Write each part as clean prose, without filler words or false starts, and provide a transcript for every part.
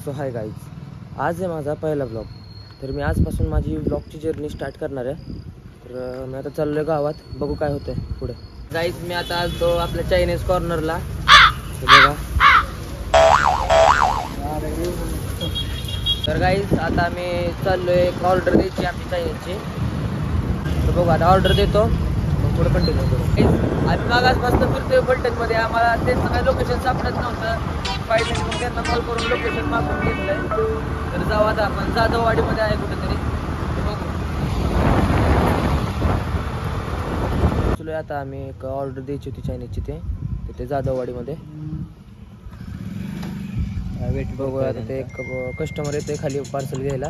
So hi guys, आज आहे माझा पहिला ब्लॉग. तर मी आजपासून माझी ब्लॉगची जर्नी स्टार्ट करणार आहे. तर मी आता चाललो आहे गावात, बघू काय होतं आहे पुढे. गाईज मी आता आलो आपल्या चायनीज कॉर्नरला. बघा तर गाईज आता आम्ही चाललो आहे, एक ऑर्डर द्यायची आमची चायनीजची. तर बघू आता ऑर्डर देतो, मग पुढे कंटिन्यू करू. आम्ही मागासपासून फिरतोय फलटणमध्ये, आम्हाला त्यांचं काही लोकेशन सापडत नव्हतं. पाहिजे मग त्यांना कॉल करून लोकेशन मागून घेतलंय. तर जाऊ आता आपण, जाधववाडीमध्ये आहे कुठेतरी. चलो आता आम्ही एक ऑर्डर द्यायची होती चायनीजची, ते जाधववाडीमध्ये. वेट बघू आता, ते एक कस्टमर येतोय खाली पार्सल घ्यायला.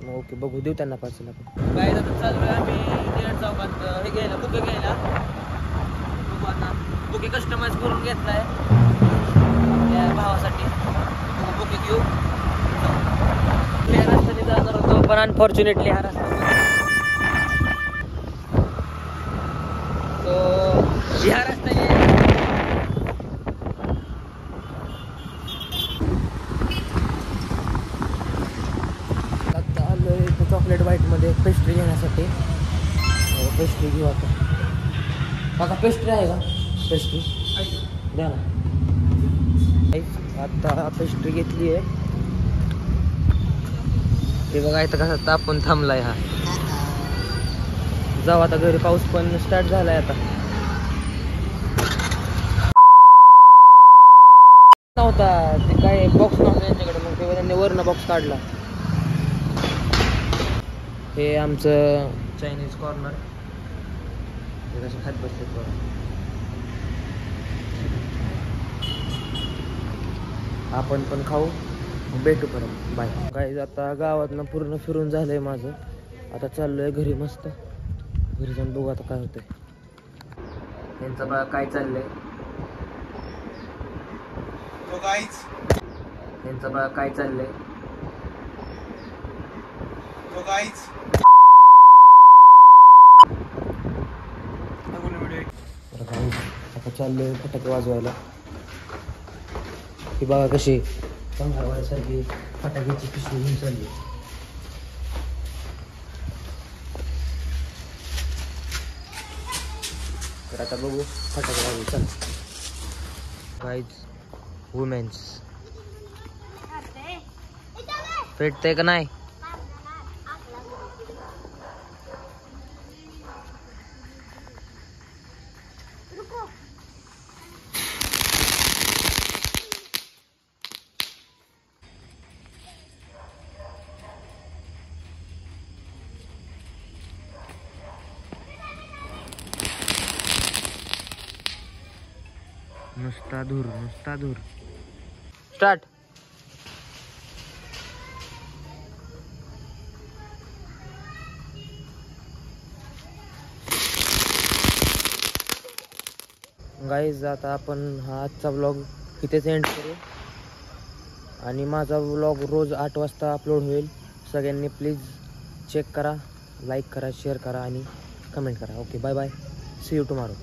मग ओके बघू, देऊ त्यांना पार्सल आपण. काय आता चालू आहे आम्ही निळट चौकात हे घ्यायला, बुके घ्यायला. बघू आता, बुके कस्टमाइज करून घेतलाय आपल्या भावासाठी. बुके घेऊ. ह्या रस्त्याने जाणार होतो, पण अनफॉर्च्युनेटली हा रस्ता तो ह्या रस्त्याने आता आलोय चॉकलेट व्हाईटमध्ये पेस्ट्री घेण्यासाठी. पेस्ट्री घेऊ आता. काका पेस्ट्री आहे का? पेस्ट्री द्या ना. आता पेस्ट्री घेतली आहे. ते बघा इथं कसा तापून थांबलाय हा. जाऊ आता घरी, पाऊस पण स्टार्ट झालाय आता. नव्हता ते काय बॉक्स नव्हता त्यांच्याकडे, मग तेव्हा त्यांनी वरनं बॉक्स काढला. हे आमचं चायनीज कॉर्नर. हे कसं खात बसले बघा. आपण पण खाऊ, भेटू परत. बाय. काय आता गावातनं पूर्ण फिरून झालंय माझं. आता चाललोय घरी मस्त. घरी जाऊन बघू आता काय होतंय. त्यांचं बघा काय चाललंय. त्यांचं बघा काय चाललंय. आता चाललोय फटाके वाजवायला. ही बघा कशी पंधरावाड्यासारखी फटाक्याची पिशवी घेऊन चालली. तर आता बघू फटाके वाजवू. चल गाईज, वुमेन्स पेटतंय का नाही? नुसता धूर, नुसता धूर. स्टार्ट. गाईज आता आपण हा आजचा व्लॉग इथेच एंड करू. आणि माझा व्लॉग रोज 8 वाजता अपलोड होईल. सगळ्यांनी प्लीज चेक करा, लाईक करा, शेअर करा आणि कमेंट करा. Okay bye bye, see you tomorrow.